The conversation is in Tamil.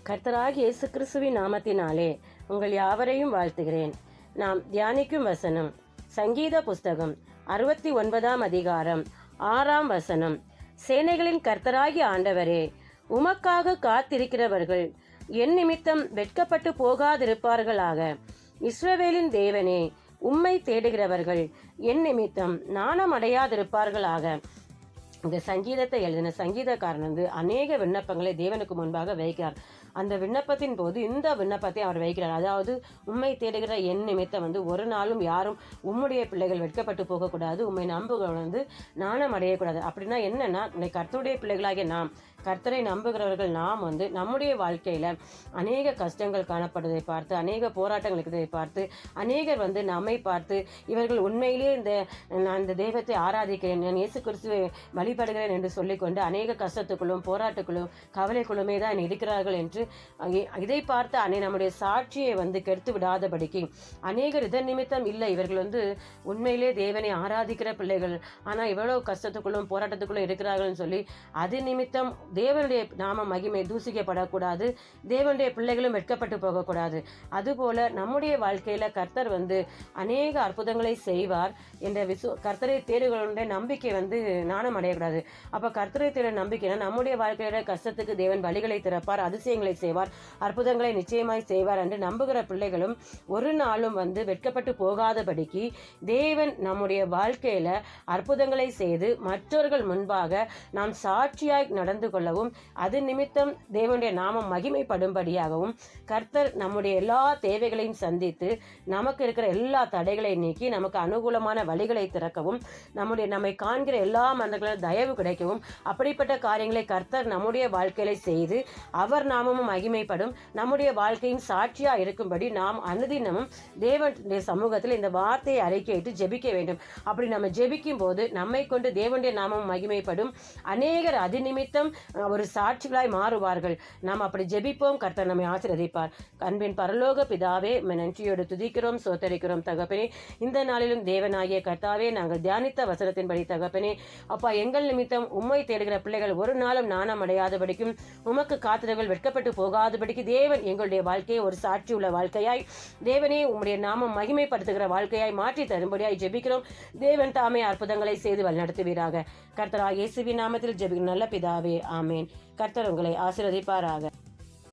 கர்த்தராகிய இயேசு கிறிஸ்துவின் நாமத்தினாலே உங்கள் யாவரையும் வாழ்த்துகிறேன். நாம் தியானிக்கும் வசனம் சங்கீத புஸ்தகம் 69ஆம் அதிகாரம் 6ஆம் வசனம். சேனைகளின் கர்த்தராகிய ஆண்டவரே, உமக்காக காத்திருக்கிறவர்கள் என் நிமித்தம் வெட்கப்பட்டு போகாதிருப்பார்களாக. இஸ்ரவேலின் தேவனே, உம்மை தேடுகிறவர்கள் என் நிமித்தம் நாணம் அடையாதிருப்பார்களாக. இந்த சங்கீதத்தை எழுதின சங்கீதக்காரன் அநேக விண்ணப்பங்களை தேவனுக்கு முன்பாக வைக்கிறார். அந்த விண்ணப்பத்தின் போது இந்த விண்ணப்பத்தை அவர் வைக்கிறார். அதாவது உம்மை தேடுகிற என் நிமித்தம் ஒரு நாளும் யாரும் உம்முடைய பிள்ளைகள் வெட்கப்பட்டு போகக்கூடாது, உம்மை நம்புகிறவங்க நாணம் அடையக்கூடாது. அப்படின்னா என்னன்னா, கர்த்தருடைய பிள்ளைகளாகிய நாம், கர்த்தரை நம்புகிறவர்கள் நாம் நம்முடைய வாழ்க்கையில் அநேக கஷ்டங்கள் காணப்படுவதை பார்த்து, அநேக போராட்டங்கள் இருக்கிறதை பார்த்து, அநேகர் நம்மை பார்த்து இவர்கள் உண்மையிலே நான் இந்த தெய்வத்தை ஆராதிக்கிறேன், நான் இயேசு கிறிஸ்துவை வழிபடுகிறேன் என்று சொல்லிக்கொண்டு அநேக கஷ்டத்துக்குள்ளும் போராட்டுக்குள்ளும் கவலைக்குள்ளுமே தான் இருக்கிறார்கள் என்று இதை பார்த்து நம்முடைய சாட்சியை கெடுத்து விடாதபடிக்கு அநேகர் இதன் நிமித்தம் இல்லை, இவர்கள் உண்மையிலே தேவனை ஆராதிக்கிற பிள்ளைகள், ஆனால் இவ்வளவு கஷ்டத்துக்குள்ளும் போராட்டத்துக்குள்ளும் இருக்கிறார்கள் சொல்லி அது நிமித்தம் தேவனுடைய நாம மகிமை தூசிக்கப்படக்கூடாது, தேவனுடைய பிள்ளைகளும் வெட்கப்பட்டு போகக்கூடாது. அதுபோல நம்முடைய வாழ்க்கையில கர்த்தர் அநேக அற்புதங்களை செய்வார் என்ற கர்த்தரை தேடுகளுடைய நம்பிக்கை நாணம் அடையக்கூடாது. அப்ப கர்த்தரை தேட நம்பிக்கைனா நம்முடைய வாழ்க்கையில கஷ்டத்துக்கு தேவன் வழிகளை திறப்பார், அதிசயங்களை செய்வார், அற்புதங்களை நிச்சயமாய் செய்வார் என்று நம்புகிற பிள்ளைகளும் ஒரு நாளும் வெட்கப்பட்டு போகாதபடிக்கு தேவன் நம்முடைய வாழ்க்கையில அற்புதங்களை செய்து மற்றவர்கள் முன்பாக நாம் சாட்சியாய் நடந்து கொள்ளவும், அது நிமித்தம் தேவனுடைய நாமம் மகிமைப்படும்படியாகவும் கர்த்தர் நம்முடைய எல்லா தேவைகளையும் சந்தித்து நமக்கு இருக்கிற எல்லா தடைகளை நீக்கி நமக்கு அனுகூலமான வழிகளை திறக்கவும், நம்மை காண்கிற எல்லா மனிதர்களும் தயவு கிடைக்கவும், அப்படிப்பட்ட காரியங்களை கர்த்தர் நம்முடைய வாழ்க்கையில செய்து அவர் நாமமும் மகிமைப்படும், நம்முடைய வாழ்க்கையின் சாட்சியா இருக்கும்படி நாம் அனுதினமும் தேவனுடைய சமூகத்தில் இந்த வார்த்தையை அறிக்கையிட்டு ஜெபிக்க வேண்டும். அப்படி நம்ம ஜெபிக்கும் போது நம்மை கொண்டு தேவனுடைய நாமம் மகிமைப்படும், அநேகர் அது நிமித்தம் ஒரு சாட்சிகளாய் மாறுவார்கள். நாம் அப்படி ஜெபிப்போம். கர்த்தர் நம்மை ஆசீர்வதிப்பார். அன்பின் பரலோக பிதாவே, நன்றியோடு துதிக்கிறோம், சோத்தரிக்கிறோம் தகப்பனே. இந்த நாளிலும் தேவனாகிய கர்த்தாவே, நாங்கள் தியானித்த வசனத்தின்படி தகப்பனே, அப்பா, எங்கள் நிமித்தம் உம்மை தேடுகிற பிள்ளைகள் ஒரு நாளும் நாணம் அடையாதபடிக்கும், உமக்கு காத்திரங்கள் வெட்கப்பட்டு போகாதபடிக்கு தேவன் எங்களுடைய வாழ்க்கையை ஒரு சாட்சி உள்ள வாழ்க்கையாய், தேவனே உம்முடைய நாமம் மகிமைப்படுத்துகிற வாழ்க்கையாய் மாற்றி தரும்படியாய் ஜெபிக்கிறோம். தேவன் தாமே அற்புதங்களை செய்து வழிநடத்துவீராக. கர்த்தராகிய இயேசுவின் நாமத்தில் ஜெபிக்கிறோம் நல்ல பிதாவே, ஆமேன். கர்த்தர் உங்களை ஆசீர்வதிப்பாராக.